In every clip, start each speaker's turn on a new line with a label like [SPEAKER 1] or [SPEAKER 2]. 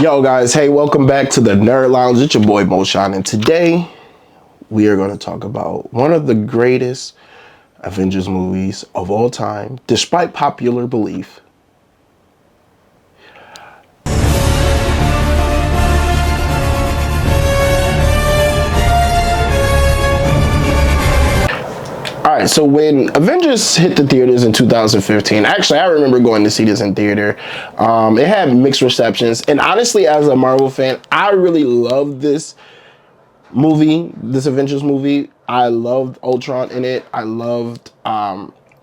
[SPEAKER 1] Yo guys, hey, welcome back to the Nerd Lounge. It's your boy Moshan, and today we are going to talk about one of the greatest Avengers movies of all time, despite popular belief. All right, so when Avengers hit the theaters in 2015, actually, I remember going to see this in theater. It had mixed receptions, and honestly, as a Marvel fan, I really loved this movie, this Avengers movie. I loved Ultron in it. I loved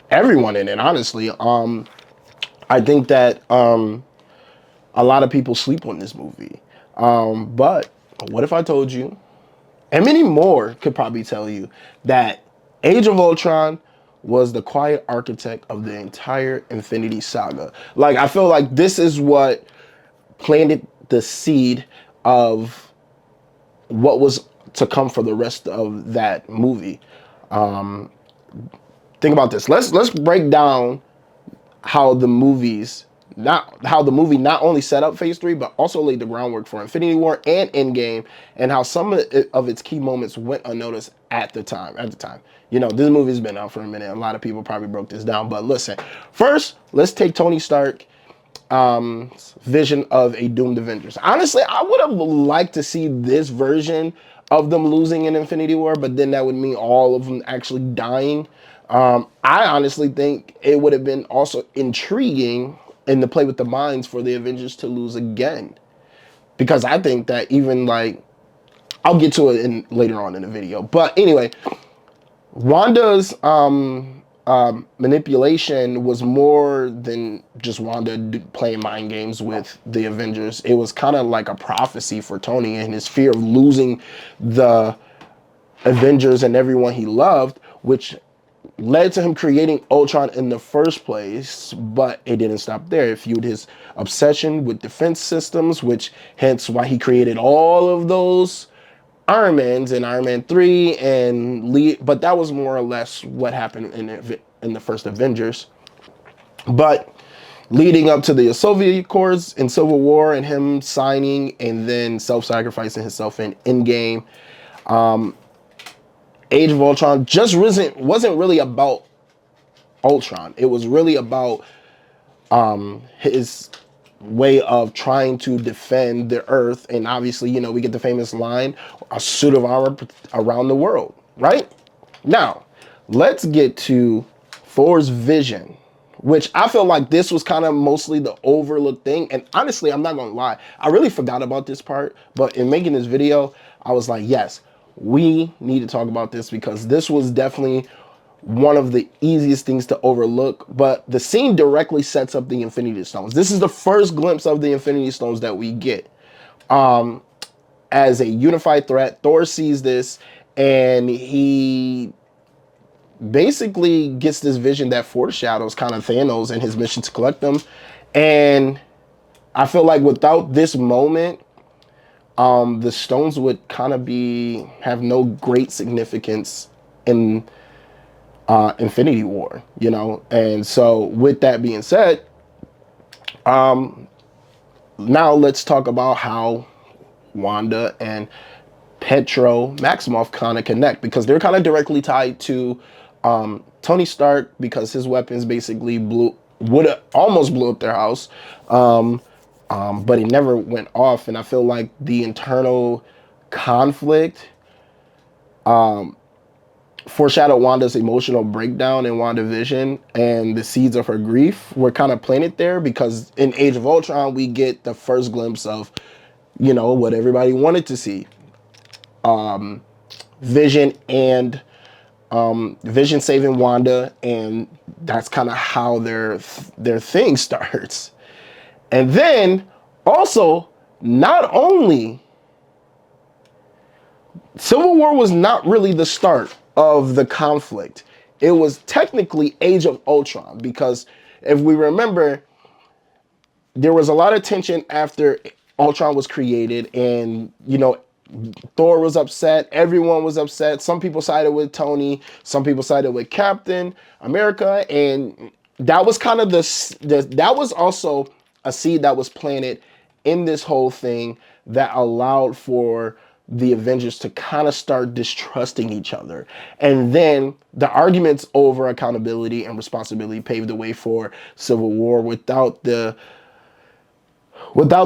[SPEAKER 1] everyone in it, honestly. I think that a lot of people sleep on this movie. But what if I told you, and many more could probably tell you, that Age of Ultron was the quiet architect of the entire Infinity Saga. Like, I feel like this is what planted the seed of what was to come for the rest of that movie. Think about this. Let's break down how the movie not only set up Phase 3, but also laid the groundwork for Infinity War and Endgame, and how some of its key moments went unnoticed at the time. You know, this movie's been out for a minute. A lot of people probably broke this down, but listen. First, let's take Tony Stark vision of a doomed Avengers. Honestly, I would have liked to see this version of them losing in Infinity War, but then that would mean all of them actually dying. I honestly think it would have been also intriguing in the play with the minds for the Avengers to lose again. Because I think that even like, I'll get to it later on in the video. But anyway, Wanda's manipulation was more than just Wanda playing mind games with the Avengers. It was kind of like a prophecy for Tony and his fear of losing the Avengers and everyone he loved, which led to him creating Ultron in the first place. But it didn't stop there. It fueled his obsession with defense systems, which hence why he created all of those Iron Man's in Iron Man 3 but that was more or less what happened in the first Avengers. But leading up to the Soviet Accords in Civil War and him signing and then self-sacrificing himself in Endgame, Age of Ultron just wasn't really about Ultron. It was really about his way of trying to defend the Earth. And obviously, you know, we get the famous line, a suit of armor around the world, right? Now, let's get to Thor's vision, which I feel like this was kind of mostly the overlooked thing. And honestly, I'm not gonna lie, I really forgot about this part, but in making this video, I was like, yes, we need to talk about this because this was definitely one of the easiest things to overlook. But the scene directly sets up the Infinity Stones. This is the first glimpse of the Infinity Stones that we get. As a unified threat, Thor sees this and he basically gets this vision that foreshadows kind of Thanos and his mission to collect them. And I feel like without this moment, the stones would kind of have no great significance in Infinity War, you know. And so with that being said, now let's talk about how Wanda and Petro Maximoff kind of connect, because they're kind of directly tied to Tony Stark, because his weapons basically almost blew up their house, but it never went off. And I feel like the internal conflict foreshadowed Wanda's emotional breakdown in WandaVision, and the seeds of her grief were kind of planted there, because in Age of Ultron, we get the first glimpse of, you know, what everybody wanted to see. Vision saving Wanda, and that's kind of how their thing starts. And then also, not only Civil War was not really the start of the conflict. It was technically Age of Ultron, because if we remember, there was a lot of tension after Ultron was created, and, you know, Thor was upset. Everyone was upset. Some people sided with Tony. Some people sided with Captain America. And that was kind of that was also a seed that was planted in this whole thing that allowed for the Avengers to kind of start distrusting each other. And then the arguments over accountability and responsibility paved the way for Civil War. Without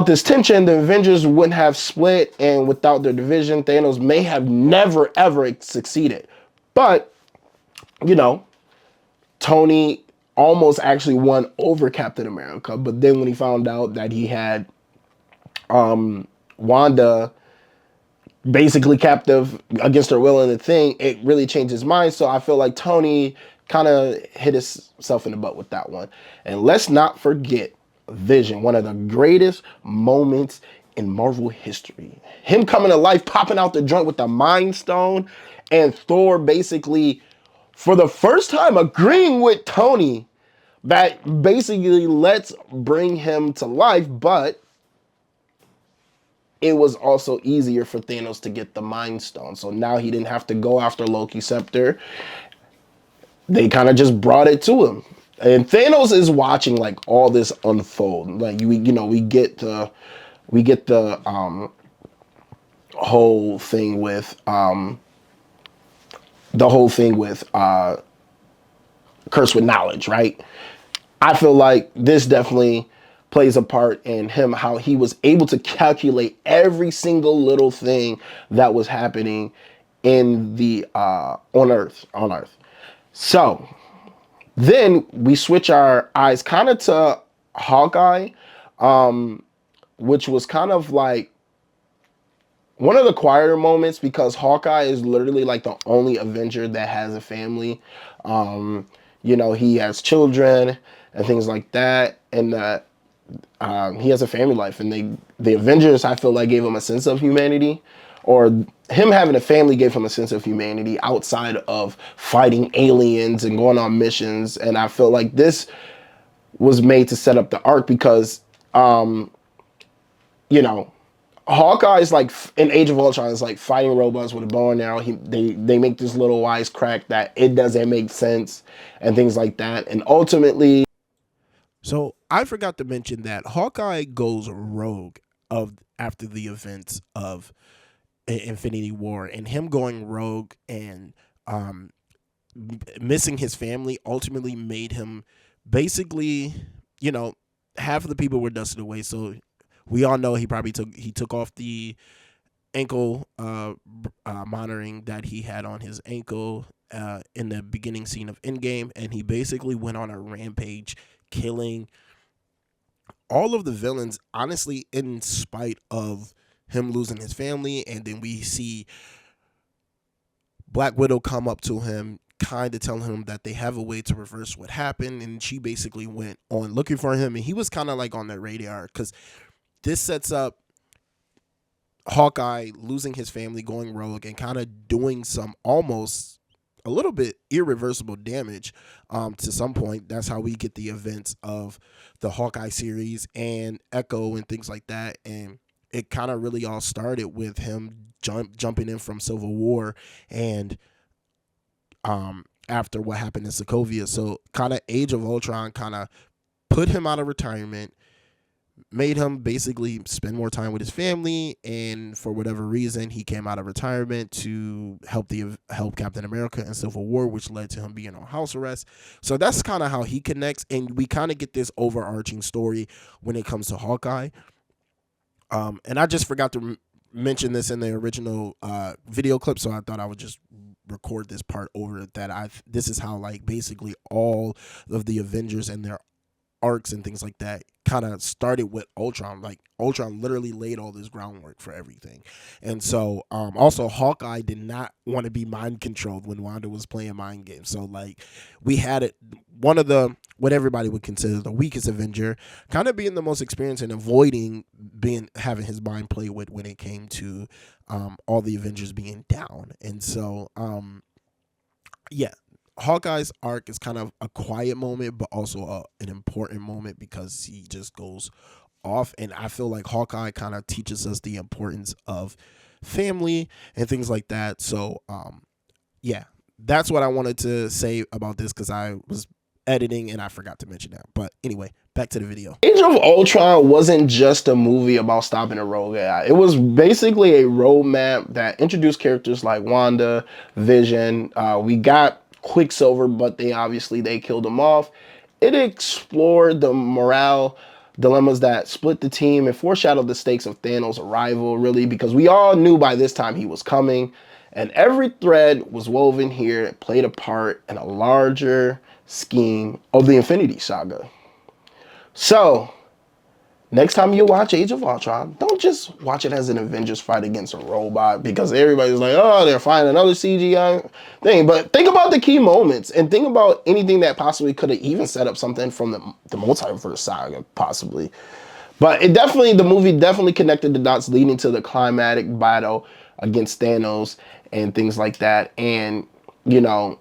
[SPEAKER 1] this tension, the Avengers wouldn't have split, and without their division, Thanos may have never ever succeeded. But, you know, Tony almost actually won over Captain America, but then when he found out that he had Wanda basically captive against her will in the thing, it really changed his mind. So I feel like Tony kind of hit himself in the butt with that one. And let's not forget Vision, one of the greatest moments in Marvel history. Him coming to life, popping out the joint with the Mind Stone, and Thor basically, for the first time, agreeing with Tony that basically let's bring him to life, but it was also easier for Thanos to get the Mind Stone. So now he didn't have to go after Loki's scepter. They kind of just brought it to him. And Thanos is watching like all this unfold. Like we get the whole thing with Curse with Knowledge, right? I feel like this definitely plays a part in him, how he was able to calculate every single little thing that was happening in the on Earth. So then we switch our eyes kind of to Hawkeye, which was kind of like one of the quieter moments, because Hawkeye is literally like the only Avenger that has a family. He has children and things like that, and he has a family life. And the Avengers, I feel like, gave him a sense of humanity, or him having a family gave him a sense of humanity outside of fighting aliens and going on missions. And I feel like this was made to set up the arc because, Hawkeye is like in Age of Ultron is like fighting robots with a bow and arrow. They make this little wisecrack that it doesn't make sense and things like that. And ultimately,
[SPEAKER 2] so I forgot to mention that Hawkeye goes rogue after the events of Infinity War, and him going rogue and missing his family ultimately made him basically, half of the people were dusted away. So we all know he took off the ankle monitoring that he had on his ankle in the beginning scene of Endgame, and he basically went on a rampage, killing all of the villains, honestly, in spite of him losing his family. And then we see Black Widow come up to him, kind of telling him that they have a way to reverse what happened, and she basically went on looking for him, and he was kind of like on their radar, because this sets up Hawkeye losing his family, going rogue, and kind of doing some almost a little bit irreversible damage to some point. That's how we get the events of the Hawkeye series and Echo and things like that. And it kind of really all started with him jumping in from Civil War and after what happened in Sokovia. So kind of Age of Ultron kind of put him out of retirement, made him basically spend more time with his family, and for whatever reason he came out of retirement to help Captain America in Civil War, which led to him being on house arrest. So that's kind of how he connects, and we kind of get this overarching story when it comes to Hawkeye. And I just forgot to mention this in the original video clip, so I thought I would just record this part over that. This is how like basically all of the Avengers and their arcs and things like that kind of started with Ultron. Like Ultron literally laid all this groundwork for everything. And so also Hawkeye did not want to be mind controlled when Wanda was playing mind games. So like we had it, one of the what everybody would consider the weakest Avenger, kind of being the most experienced and avoiding having his mind played with when it came to all the Avengers being down. And so yeah, Hawkeye's arc is kind of a quiet moment, but also an important moment because he just goes off. And I feel like Hawkeye kind of teaches us the importance of family and things like that. So, yeah, that's what I wanted to say about this, because I was editing, and I forgot to mention that. But anyway, back to the video.
[SPEAKER 1] Age of Ultron wasn't just a movie about stopping a rogue AI. It was basically a roadmap that introduced characters like Wanda, Vision. We got Quicksilver, but they killed him off. It explored the morale dilemmas that split the team and foreshadowed the stakes of Thanos' arrival, really, because we all knew by this time he was coming. And every thread was woven here and played a part in a larger scheme of the Infinity Saga. So, next time you watch Age of Ultron, don't just watch it as an Avengers fight against a robot, because everybody's like, oh, they're fighting another CGI thing. But think about the key moments and think about anything that possibly could have even set up something from the multiverse saga, possibly. But the movie definitely connected the dots leading to the climatic battle against Thanos and things like that. And, you know,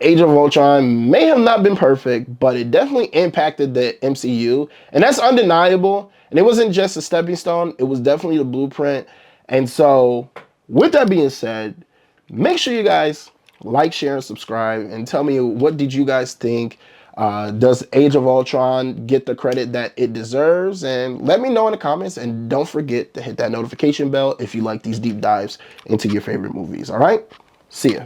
[SPEAKER 1] Age of Ultron may have not been perfect, but it definitely impacted the MCU, and that's undeniable. And it wasn't just a stepping stone, it was definitely the blueprint. And so, with that being said, make sure you guys like, share, and subscribe, and tell me, what did you guys think? Does Age of Ultron get the credit that it deserves? And let me know in the comments, and don't forget to hit that notification bell if you like these deep dives into your favorite movies. All right? See ya.